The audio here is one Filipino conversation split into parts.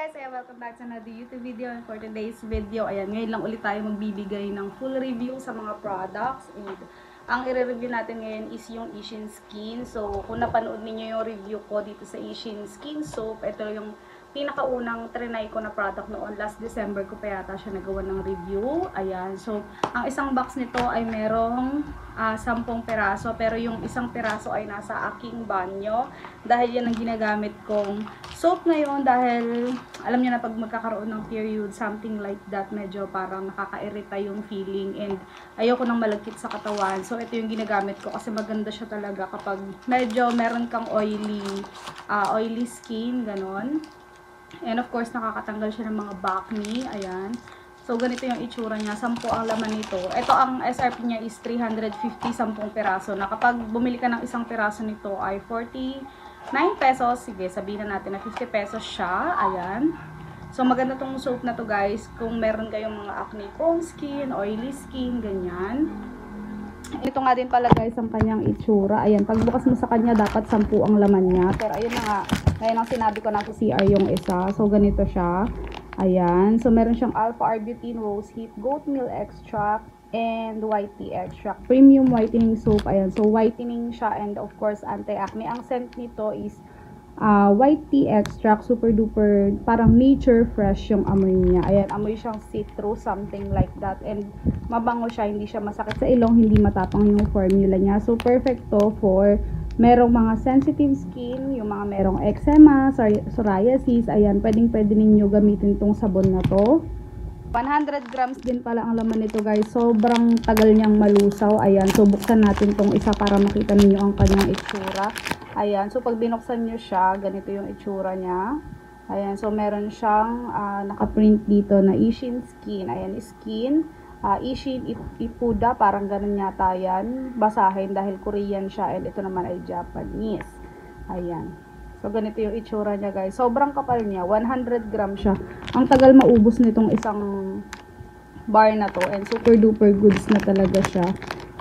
guys! Welcome back to another YouTube video. And for today's video, ayan, ngayon lang ulit tayo magbibigay ng full review sa mga products. And ang i-review natin ngayon is yung Ishin Skin. So, kung napanood niyo yung review ko dito sa Ishin Skin Soap, ito yung pinakaunang trinay ko na product noon. Last December ko pa yata siya nagawa ng review. Ayan. So, ang isang box nito ay merong 10 peraso. Pero yung isang peraso ay nasa aking banyo. Dahil yan ang ginagamit kong soap ngayon. Dahil alam niyo na pag magkakaroon ng period, something like that, medyo parang nakaka-irita yung feeling. And ayoko nang malagkit sa katawan. So, ito yung ginagamit ko kasi maganda siya talaga kapag medyo meron kang oily skin, ganon. And of course, nakakatanggal siya ng mga acne. Ayan. So, ganito yung itsura niya. 10 ang laman nito. Ito, ang SRP niya is 350, 10 peraso. Na kapag bumili ka ng isang peraso nito ay 49 pesos. Sige, sabihin na natin na 50 pesos siya. Ayan. So, maganda tong soap na to guys. Kung meron kayong mga acne prone skin, oily skin, ganyan. Ito nga din pala guys ang kanyang itsura. Ayan, pagbukas mo sa kanya dapat 10 ang laman niya. Pero ayun na nga, ngayon ang sinabi ko na sa CR yung isa. So ganito siya. Ayan, so meron siyang alpha-arbutin, rose hip, goat meal extract, and white tea extract. Premium whitening soap. Ayan, so whitening siya and of course anti-acne. Ang scent nito is white tea extract, super duper, parang nature fresh yung amoy niya. Ayan, amoy siyang citrus, something like that. And mabango siya, hindi siya masakit sa ilong, hindi matapang yung formula niya. So, perfect to for merong mga sensitive skin, yung mga merong eczema, psoriasis. Ayan, pwede ninyo gamitin tong sabon na to. 100 grams din pala ang laman nito guys. Sobrang tagal niyang malusaw. Ayan, so buksan natin tong isa para makita ninyo ang kanyang itsura. Ayan, so pag binuksan nyo siya, ganito yung itsura niya. Ayan, so meron siyang nakaprint dito na Ishin Skin. Ayan, skin. Ishin Ipuda, parang ganun yata yan. Basahin dahil Korean siya and ito naman ay Japanese. Ayan. So, ganito yung itsura niya guys. Sobrang kapal niya. 100 grams siya. Ang tagal maubos nitong isang bar na to. And super duper goods na talaga siya.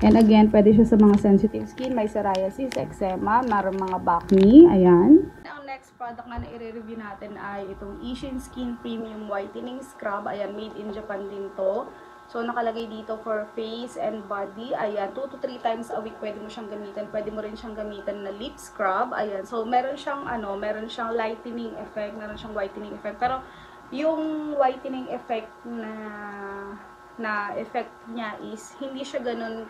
And again, pwede siya sa mga sensitive skin. May psoriasis, eczema, maraming mga acne. Ayan. Ang next product na i-review natin ay itong Ishin Skin Premium Whitening Scrub. Ayan, made in Japan din to. So, nakalagay dito for face and body. Ayan, 2 to 3 times a week pwede mo siyang gamitin. Pwede mo rin siyang gamitin na lip scrub. Ayan, so meron siyang meron siyang lightening effect, meron siyang whitening effect. Pero yung whitening effect na effect niya is hindi siya ganun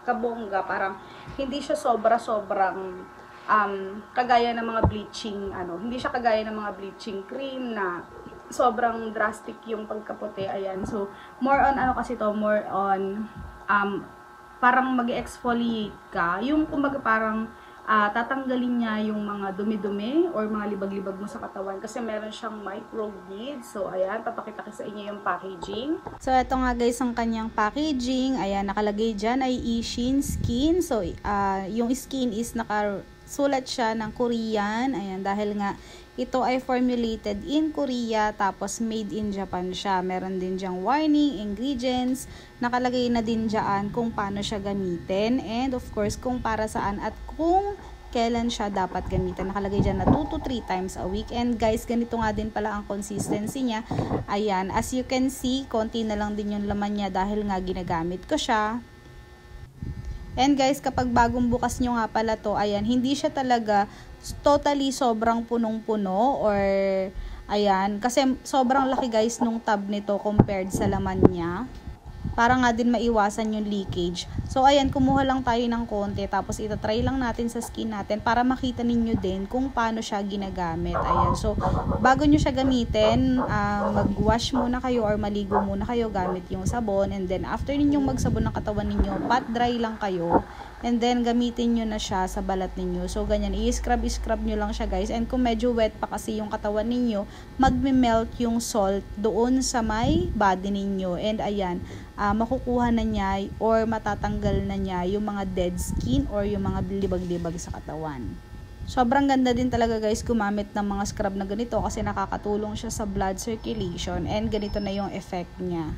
kabongga, parang hindi siya sobrang kagaya ng mga bleaching hindi siya kagaya ng mga bleaching cream na sobrang drastic yung pagkaputi. Ayan, so more on kasi to, more on parang mag-exfoliate ka, yung kumbaga parang tatanggalin niya yung mga dumi-dumi or mga libag-libag mo sa katawan kasi meron siyang micro beads. So ayan, papakita ko sa inyo yung packaging. So ito nga guys ang kanyang packaging. Ayan, nakalagay dyan ay Ishin Skin. So yung skin is nakasulat siya ng Korean. Ayan, dahil nga ito ay formulated in Korea, tapos made in Japan siya. Meron din dyang warning, ingredients, nakalagay na din dyan kung paano siya gamitin, and of course kung para saan at kung kailan siya dapat gamitin. Nakalagay dyan na 2 to 3 times a week. And guys, ganito nga din pala ang consistency niya. Ayan, as you can see, konti na lang din yung laman niya dahil nga ginagamit ko siya. And guys, kapag bagong bukas nyo nga pala to, ayan, hindi siya talaga totally sobrang punong-puno or ayan, kasi sobrang laki guys nung tub nito compared sa laman niya. Para nga din maiwasan yung leakage. So ayan, kumuha lang tayo ng konti tapos itatry lang natin sa skin natin para makita ninyo din kung paano siya ginagamit. Ayan, so bago nyo siya gamitin, mag-wash muna kayo or maligo muna kayo gamit yung sabon, and then after ninyong magsabon ng katawan ninyo, pat dry lang kayo. And then, gamitin nyo na siya sa balat ninyo. So, ganyan. I-scrub nyo lang siya, guys. And kung medyo wet pa kasi yung katawan ninyo, magme-melt yung salt doon sa may body ninyo. And, ayan, makukuha na niya or matatanggal na niya yung mga dead skin or yung mga libag-libag sa katawan. Sobrang ganda din talaga, guys, gumamit ng mga scrub na ganito kasi nakakatulong siya sa blood circulation. And, ganito na yung effect niya.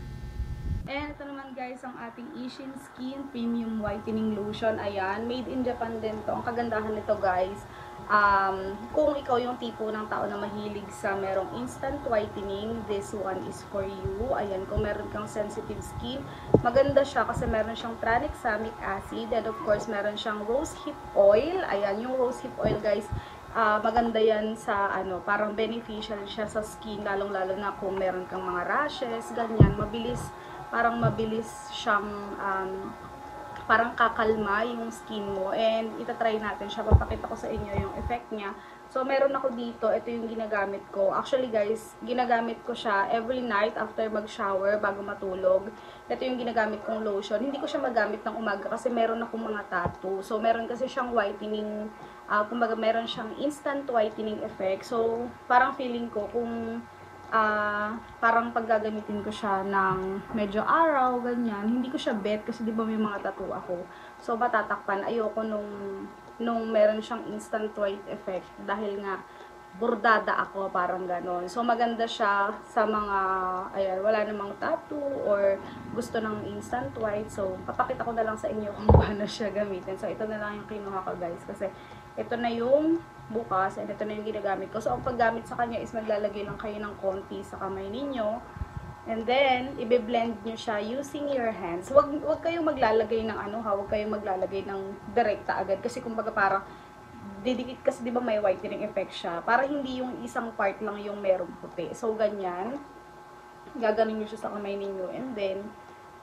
And ito naman guys ang ating Ishin Skin Premium Whitening Lotion. Ayan, made in Japan din to. Ang kagandahan nito guys, Kung ikaw yung tipo ng tao na mahilig sa merong instant whitening, this one is for you. Ayan, kung meron kang sensitive skin, maganda siya kasi meron siyang tranexamic acid, and of course, meron siyang rosehip oil. Ayan, yung rosehip oil, guys, maganda yan sa, parang beneficial siya sa skin, lalong-lalo na kung meron kang mga rashes, ganyan, mabilis siyang, parang kakalma yung skin mo, and itatry natin siya, papakita ko sa inyo yung effect niya. So, meron ako dito, ito yung ginagamit ko. Actually guys, ginagamit ko siya every night after mag-shower, bago matulog. Ito yung ginagamit kong lotion. Hindi ko siya magamit ng umaga kasi meron akong mga tattoo. So, meron kasi siyang whitening, kumbaga meron siyang instant whitening effect. So, parang feeling ko kung parang paggagamitin ko siya ng medyo araw, ganyan, hindi ko siya bet kasi di ba may mga tattoo ako. So, matatakpan. Ayoko nung meron siyang instant white effect dahil nga burdada ako, parang ganon. So, maganda siya sa mga, ayan, wala namang tattoo or gusto ng instant white. So, papakita ko na lang sa inyo kung paano siya gamitin. So, ito na lang yung kinuha ko, guys, kasi ito na yung bukas, and ito na yung ginagamit ko. So, ang paggamit sa kanya is maglalagay lang kayo ng konti sa kamay ninyo. And then, ibe-blend nyo siya using your hands. Wag kayong maglalagay ng wag kayong maglalagay ng direkta agad. Kasi kumbaga parang, didikit kasi di ba may whitening effect siya. Para hindi yung isang part lang yung merong puti. So, ganyan. Gaganon nyo siya sa kamay ninyo. And then,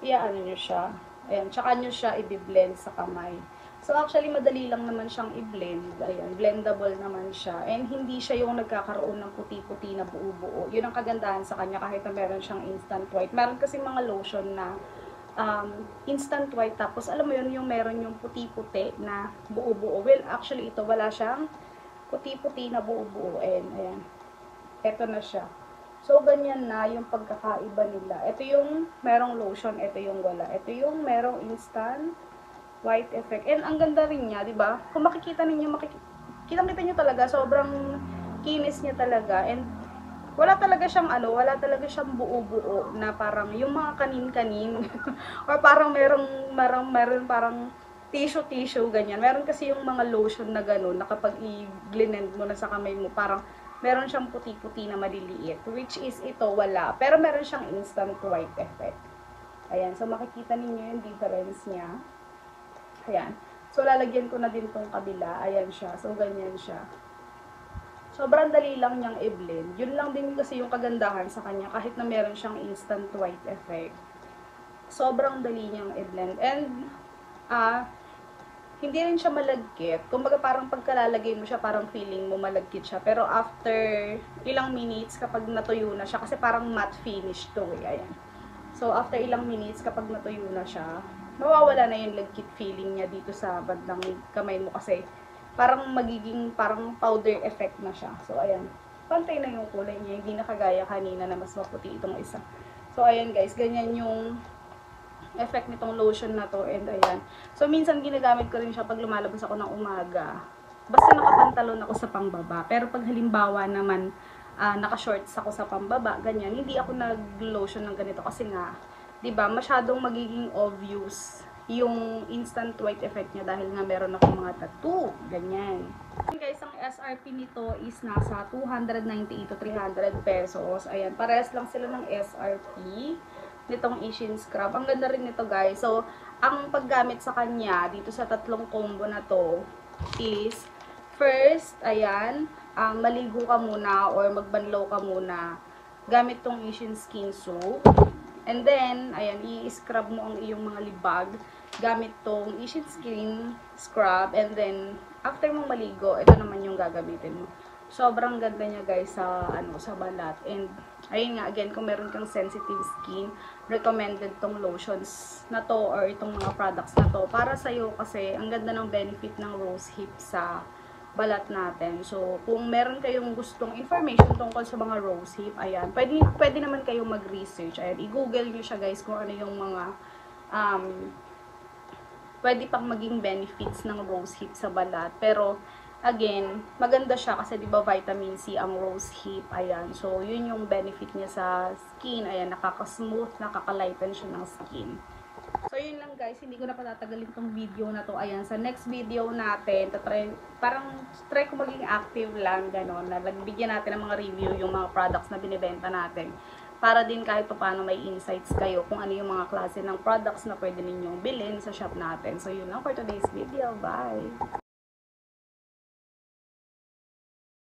iaano nyo siya. Ayan, tsaka nyo siya i-blend sa kamay. So, actually, madali lang naman siyang i-blend. Ayan, blendable naman siya. And hindi siya yung nagkakaroon ng puti-puti na buo-buo. Yun ang kagandahan sa kanya kahit na meron siyang instant white. Meron kasi mga lotion na instant white. Tapos, alam mo yun, yung meron yung puti-puti na buo-buo. Well, actually, ito wala siyang puti-puti na buo-buo. Ayan. Ito na siya. So, ganyan na yung pagkakaiba nila. Ito yung merong lotion, ito yung wala. Ito yung merong instant white effect. And ang ganda rin niya, 'di ba? Kung makikita niyo, kitang-kita niyo talaga, sobrang kinis niya talaga, and wala talaga siyang buo-buo na parang yung mga kanin-kanin or parang meron parang tissue ganyan. Meron kasi yung mga lotion na gano'n na kapag i-blend mo na sa kamay mo, parang meron siyang puti-puti na maliliit, which is ito wala, pero meron siyang instant white effect. Ayan, so makikita niyo yung difference niya. Ayan. So, lalagyan ko na din tong kabila. Ayan siya. So, ganyan siya. Sobrang dali lang niyang i-blend. Yun lang din kasi yung kagandahan sa kanya. Kahit na meron siyang instant white effect. Sobrang dali niyang i-blend. And, hindi rin siya malagkit. Kumbaga parang pagkalalagay mo siya, parang feeling mo malagkit siya. Pero after ilang minutes, kapag natuyo na siya, kasi parang matte finish to eh. Ayan. So, after ilang minutes, kapag natuyo na siya, mawawala na yung lagkit feeling niya dito sa bandang kamay mo kasi parang magiging parang powder effect na siya. So, ayan. Pantay na yung kulay niya. Hindi na kagaya kanina na mas maputi itong isa. So, ayan guys. Ganyan yung effect nitong lotion na to. And ayan. So, minsan ginagamit ko rin siya pag lumalabas ako ng umaga. Basta nakapantalon ako sa pangbaba. Pero pag halimbawa naman naka-shorts ako sa pambaba, ganyan, hindi ako nag-lotion ng ganito kasi nga, 'di ba, masyadong magiging obvious yung instant white effect niya dahil nga meron akong mga tattoo, ganyan. Guys, ang SRP nito is nasa 298 to 300 pesos. Ayan, parehas lang sila ng SRP nitong Ishin Scrub. Ang ganda rin nito, guys. So, ang paggamit sa kanya dito sa tatlong combo na to is first, ayan, maligo ka muna or magbanlaw ka muna gamit tong Ishin Skin Soap. And then, ayan, i-scrub mo ang iyong mga libag gamit tong Ishin Skin Scrub. And then, after mong maligo, ito naman yung gagamitin mo. Sobrang ganda niya, guys, sa balat. And, ayun nga, again, kung meron kang sensitive skin, recommended tong lotions na to or itong mga products na to para sa'yo kasi ang ganda ng benefit ng rose hip sa balat natin. So, kung meron kayong gustong information tungkol sa mga rose hip, ayan, pwede naman kayong mag-research. Ayan, i-google nyo siya, guys, kung ano yung mga pwede pang maging benefits ng rose hip sa balat. Pero, again, maganda siya kasi 'di ba vitamin C ang rose hip. Ayan. So, yun yung benefit niya sa skin. Ayan, nakaka-smooth, nakaka-lighten siya ng skin. So, yun lang guys. guys, hindi ko na patatagalin tong video na to. Ayan, sa next video natin, try ko maging active lang, gano'n, na nagbigyan natin ng mga review yung mga products na binibenta natin. Para din kahit paano may insights kayo kung ano yung mga klase ng products na pwede ninyong bilhin sa shop natin. So, yun lang for today's video. Bye!